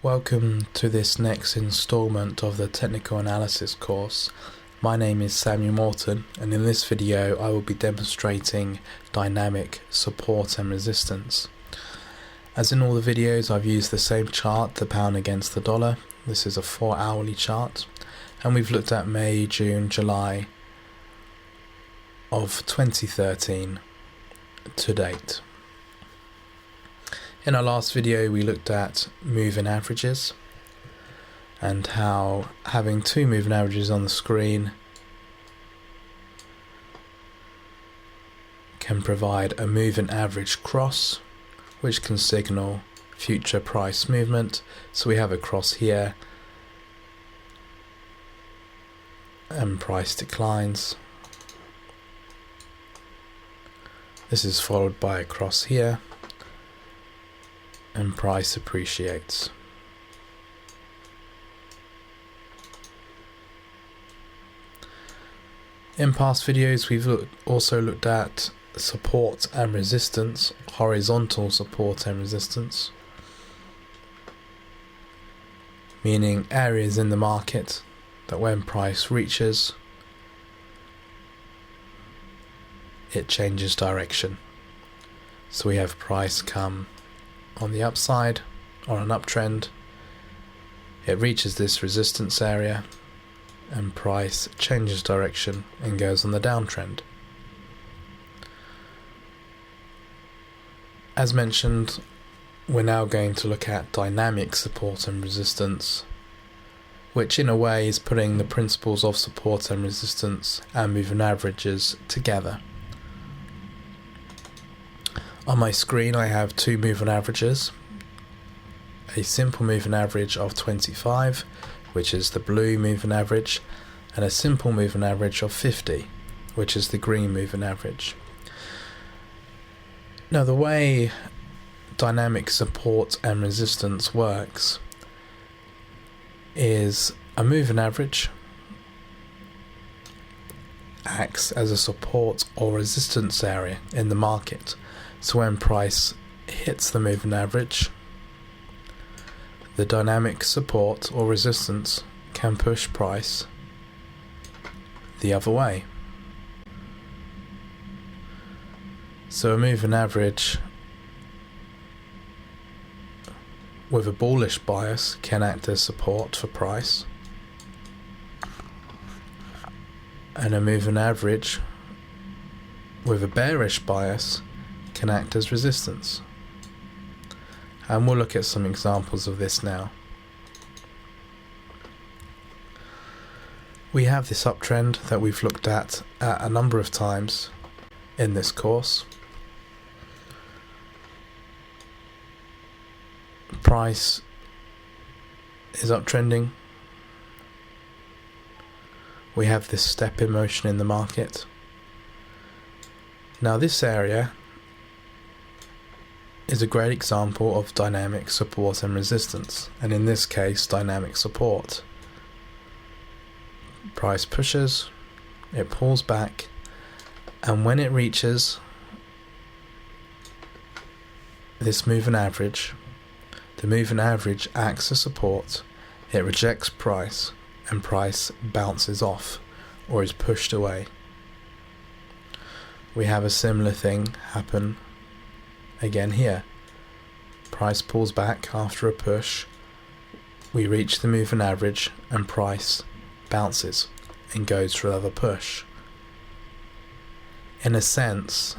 Welcome to this next installment of the Technical Analysis course. My name is Samuel Morton, and in this video I will be demonstrating dynamic support and resistance. As in all the videos, I've used the same chart, the pound against the dollar. This is a 4-hourly chart, and we've looked at May, June, July of 2013 to date. In our last video we looked at moving averages and how having two moving averages on the screen can provide a moving average cross which can signal future price movement. So we have a cross here and price declines. This is followed by a cross here and price appreciates. In past videos we've also looked at support and resistance, horizontal support and resistance, meaning areas in the market that when price reaches, it changes direction. So we have price come on the upside, on an uptrend, it reaches this resistance area and price changes direction and goes on the downtrend. As mentioned, we're now going to look at dynamic support and resistance, which in a way is putting the principles of support and resistance and moving averages together. On my screen I have two moving averages, a simple moving average of 25, which is the blue moving average, and a simple moving average of 50, which is the green moving average. Now the way dynamic support and resistance works is a moving average acts as a support or resistance area in the market. So when price hits the moving average, the dynamic support or resistance can push price the other way. So a moving average with a bullish bias can act as support for price, and a moving average with a bearish bias can act as resistance. And we'll look at some examples of this now. We have this uptrend that we've looked at a number of times in this course. Price is uptrending. We have this step in motion in the market. Now this area is a great example of dynamic support and resistance, and in this case dynamic support. Price pushes, it pulls back, and when it reaches this moving average, the moving average acts as support, it rejects price, and price bounces off or is pushed away. We have a similar thing happen again here. Price pulls back after a push, we reach the moving average and price bounces and goes for another push. In a sense,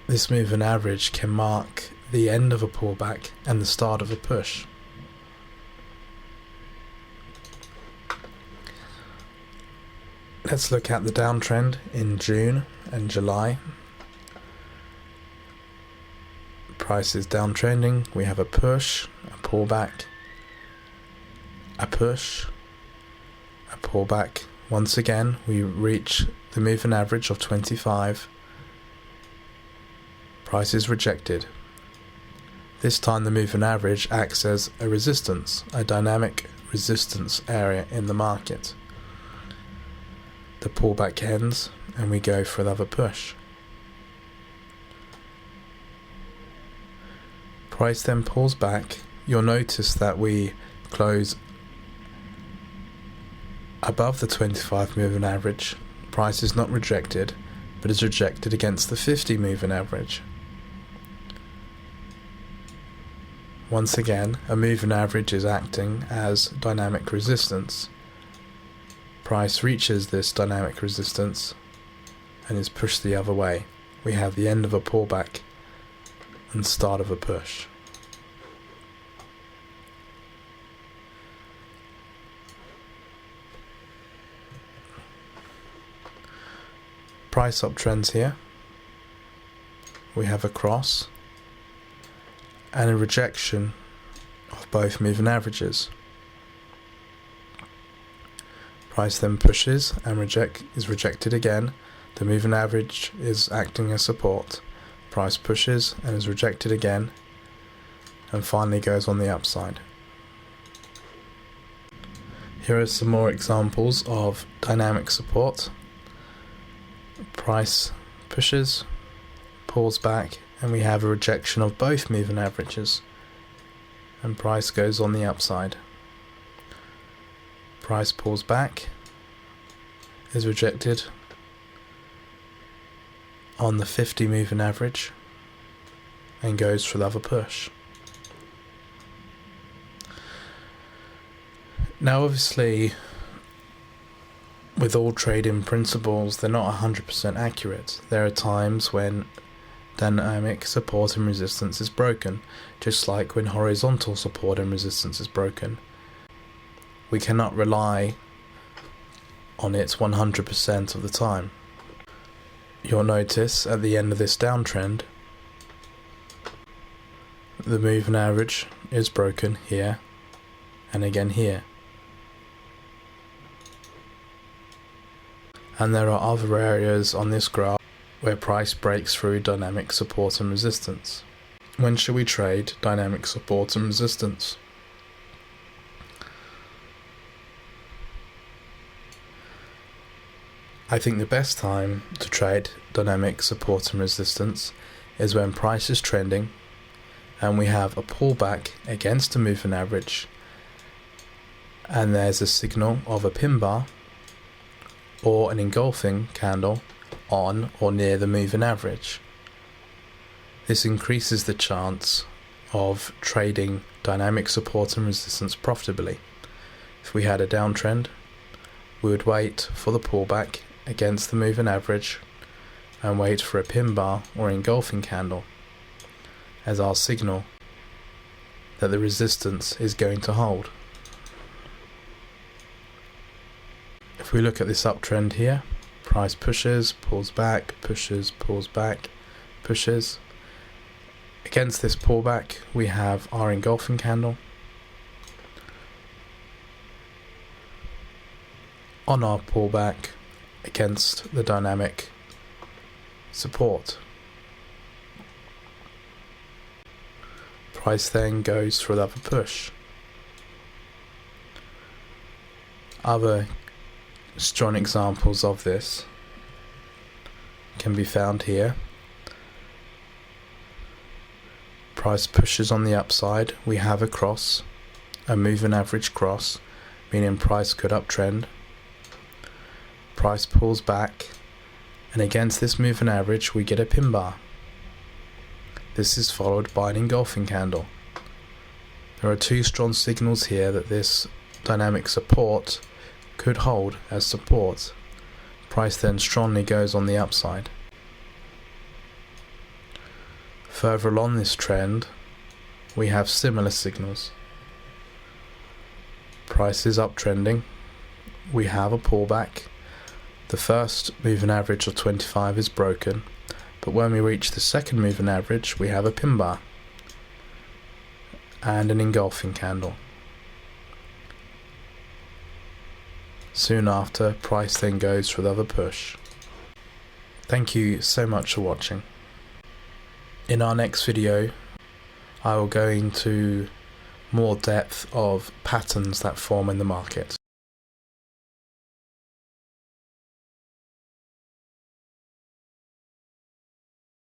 this moving average can mark the end of a pullback and the start of a push. Let's look at the downtrend in June and July. Price is downtrending, we have a push, a pullback, a push, a pullback. Once again we reach the moving average of 25, price is rejected. This time the moving average acts as a resistance, a dynamic resistance area in the market. The pullback ends and we go for another push. Price then pulls back, you'll notice that we close above the 25 moving average. Price is not rejected, but is rejected against the 50 moving average. Once again, a moving average is acting as dynamic resistance. Price reaches this dynamic resistance and is pushed the other way. We have the end of a pullback and start of a push. Price uptrends here. We have a cross and a rejection of both moving averages. Price then pushes and is rejected again. The moving average is acting as support. Price pushes and is rejected again, and finally goes on the upside. Here are some more examples of dynamic support. Price pushes, pulls back, and we have a rejection of both moving averages, and price goes on the upside. Price pulls back, is rejected on the 50 moving average, and goes for another push. Now obviously, with all trading principles, they're not 100% accurate. There are times when dynamic support and resistance is broken, just like when horizontal support and resistance is broken. We cannot rely on it 100% of the time. You'll notice at the end of this downtrend, the moving average is broken here and again here. And there are other areas on this graph where price breaks through dynamic support and resistance. When should we trade dynamic support and resistance? I think the best time to trade dynamic support and resistance is when price is trending and we have a pullback against a moving average and there's a signal of a pin bar or an engulfing candle on or near the moving average. This increases the chance of trading dynamic support and resistance profitably. If we had a downtrend, we would wait for the pullback against the moving average and wait for a pin bar or engulfing candle as our signal that the resistance is going to hold. If we look at this uptrend here, price pushes, pulls back, pushes, pulls back, pushes. Against this pullback, we have our engulfing candle. On our pullback against the dynamic support. Price then goes for another push. Other strong examples of this can be found here. Price pushes on the upside, we have a cross, a moving average cross, meaning price could uptrend. Price pulls back, and against this moving average we get a pin bar. This is followed by an engulfing candle. There are two strong signals here that this dynamic support could hold as support. Price then strongly goes on the upside. Further along this trend, we have similar signals. Price is uptrending. We have a pullback. The first moving average of 25 is broken, but when we reach the second moving average, we have a pin bar and an engulfing candle. Soon after, price then goes for another push. Thank you so much for watching. In our next video, I will go into more depth of patterns that form in the market.